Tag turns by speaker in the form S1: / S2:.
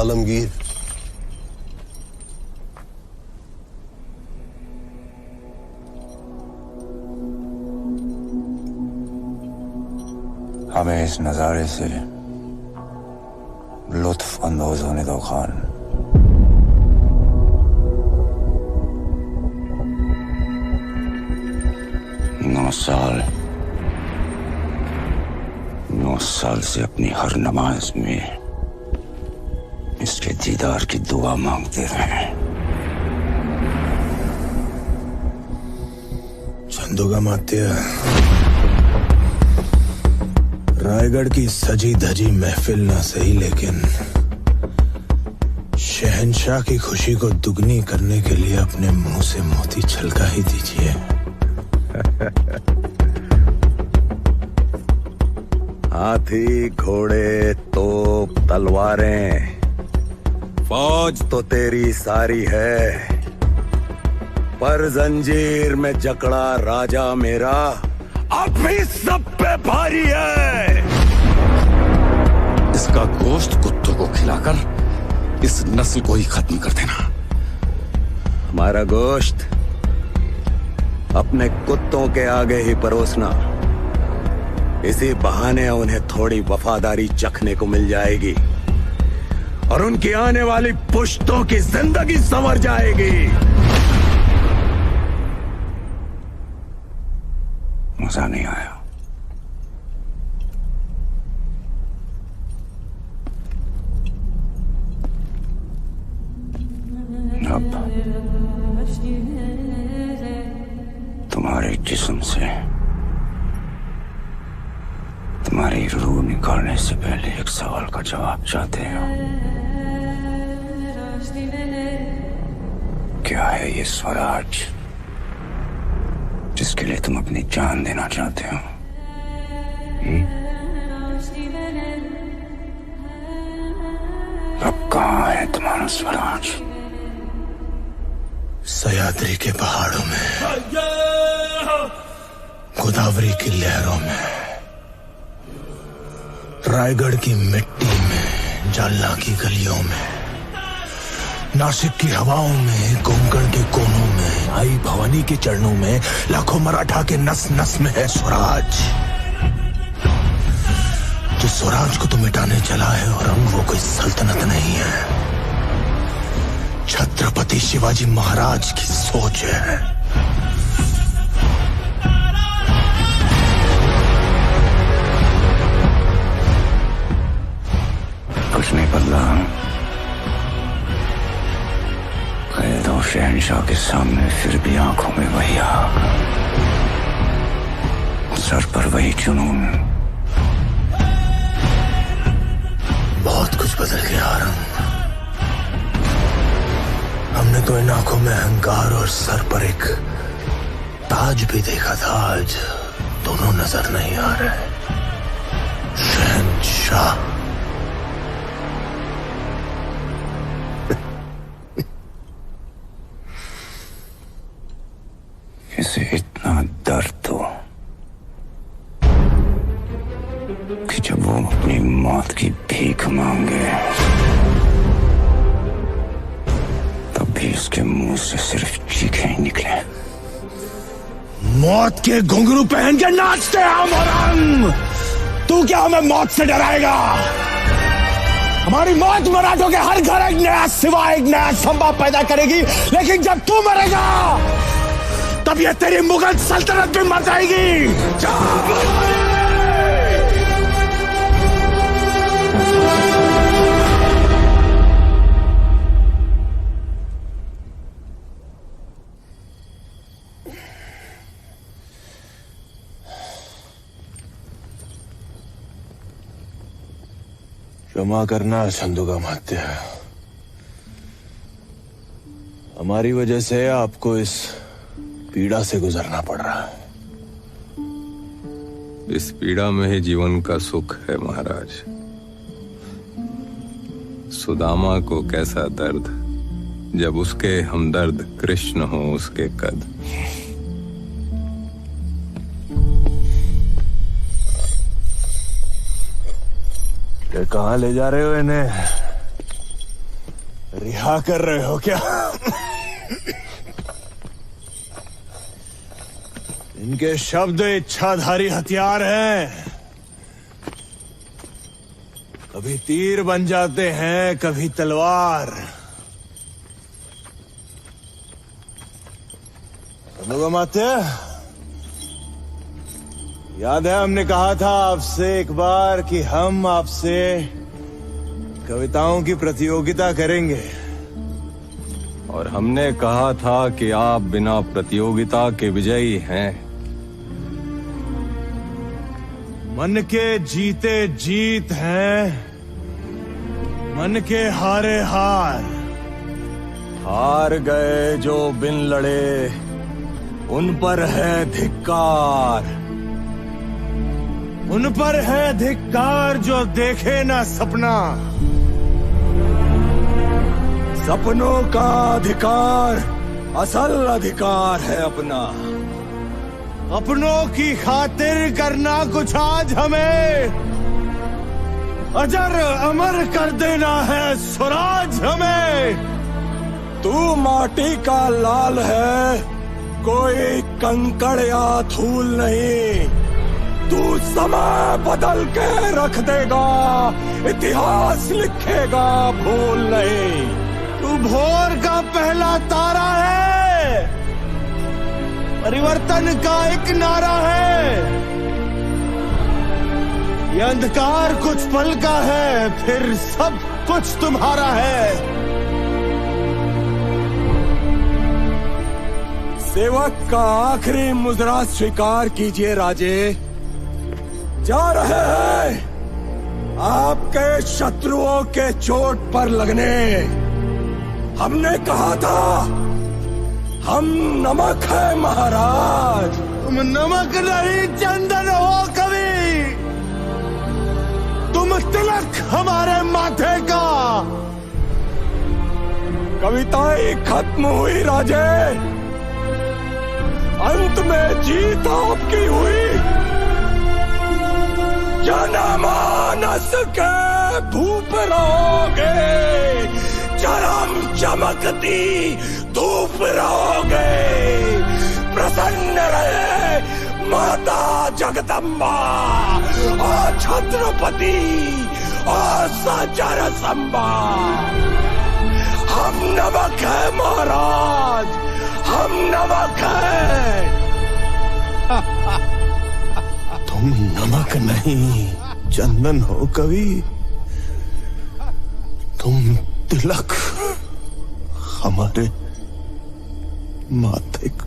S1: आलमगीर।
S2: हमें इस नजारे से लुत्फ अंदोज होने दो खान। नौ साल से अपनी हर नमाज में इसके दीदार की दुआ मांगते रहे।
S3: चंदोगा मात्या, रायगढ़ की सजी धजी महफिल ना सही, लेकिन शहंशाह की खुशी को दुगनी करने के लिए अपने मुंह से मोती छलका ही दीजिए।
S2: हाथी, घोड़े, तोप, तलवारें, फौज तो तेरी सारी है, पर जंजीर में जकड़ा राजा मेरा अब भी सब पे भारी है।
S4: इसका गोश्त कुत्तों को खिलाकर इस नस्ल को ही खत्म कर देना।
S2: हमारा गोश्त अपने कुत्तों के आगे ही परोसना। इसी बहाने उन्हें थोड़ी वफादारी चखने को मिल जाएगी और उनकी आने वाली पुश्तों की जिंदगी संवर जाएगी। मजा नहीं आया। अब तुम्हारे जिस्म से तुम्हारी रूह निकालने से पहले एक सवाल का जवाब चाहते हो। क्या है ये स्वराज जिसके लिए तुम अपनी जान देना चाहते हो? अब कहाँ है तुम्हारा स्वराज?
S3: सह्याद्री के पहाड़ों में, गोदावरी की लहरों में, रायगढ़ की मिट्टी में, जालना की गलियों में, नासिक की हवाओं में, कोंकण के कोनों में, आई भवानी के चरणों में, लाखों मराठा के नस नस में है स्वराज। जो स्वराज को तो मिटाने चला है और वो कोई सल्तनत नहीं है, छत्रपति शिवाजी महाराज की सोच है।
S2: कुछ नहीं बदला। कैद और शहंशाह के सामने फिर भी आंखों में वही आग, सर पर वही जुनून।
S3: बहुत कुछ बदल गया रंग। हमने तो इन आंखों में अहंकार और सर पर एक ताज भी देखा था, आज दोनों नजर नहीं आ रहे। शहंशाह
S2: इसे इतना दर्द हो कि जब वो अपनी मौत की भीख मांगे तब भी उसके मुंह से सिर्फ चीखें ही निकले।
S3: मौत के घुंघरू पहन के नाचते हम औरंग। तू क्या हमें मौत से डराएगा? हमारी मौत मराठों के हर घर एक नया सिवा, एक नया संभव पैदा करेगी, लेकिन जब तू मरेगा तब ये तेरी मुगल सल्तनत भी मर जाएगी। क्षमा करना चंदोगा मात्या, हमारी वजह से आपको इस पीड़ा से गुजरना पड़ रहा है।
S5: इस पीड़ा में ही जीवन का सुख है महाराज। सुदामा को कैसा दर्द जब उसके हमदर्द कृष्ण हो उसके कद।
S3: ये कहाँ ले जा रहे हो इन्हें? रिहा कर रहे हो क्या? इनके शब्द इच्छाधारी हथियार हैं। कभी तीर बन जाते हैं, कभी तलवार। अनुगमात्य, याद है हमने कहा था आपसे एक बार कि हम आपसे कविताओं की प्रतियोगिता करेंगे।
S5: और हमने कहा था कि आप बिना प्रतियोगिता के विजयी हैं।
S3: मन के जीते जीत हैं, मन के हारे हार। हार गए जो बिन लड़े, उन पर है धिक्कार। उन पर है धिक्कार जो देखे ना सपना। सपनों का अधिकार असल अधिकार है अपना। अपनों की खातिर करना कुछ आज हमें, अजर अमर कर देना है स्वराज हमें। तू माटी का लाल है, कोई कंकड़ या धूल नहीं। तू समय बदल के रख देगा, इतिहास लिखेगा भूल नहीं। तू भोर का पहला तारा है, परिवर्तन का एक नारा है। ये अंधकार कुछ पल का है, फिर सब कुछ तुम्हारा है। सेवक का आखिरी मुजरा स्वीकार कीजिए राजे। जा रहे हैं आपके शत्रुओं के चोट पर लगने। हमने कहा था हम नमक है महाराज। तुम नमक नहीं चंदन हो कवि, तुम तिलक हमारे माथे का। कविताएं खत्म हुई राजे, अंत में जीत आपकी हुई। जनमानस के धूप रहोगे, चरम चमकती धूप रहोगे। प्रसन्न रहे माता जगदम्बा और छत्रपति और सचर संबा। हम नमक है महाराज, हम नमक है। तुम नमक नहीं चंदन हो कवि, तुम तिलक हमारे माथे का।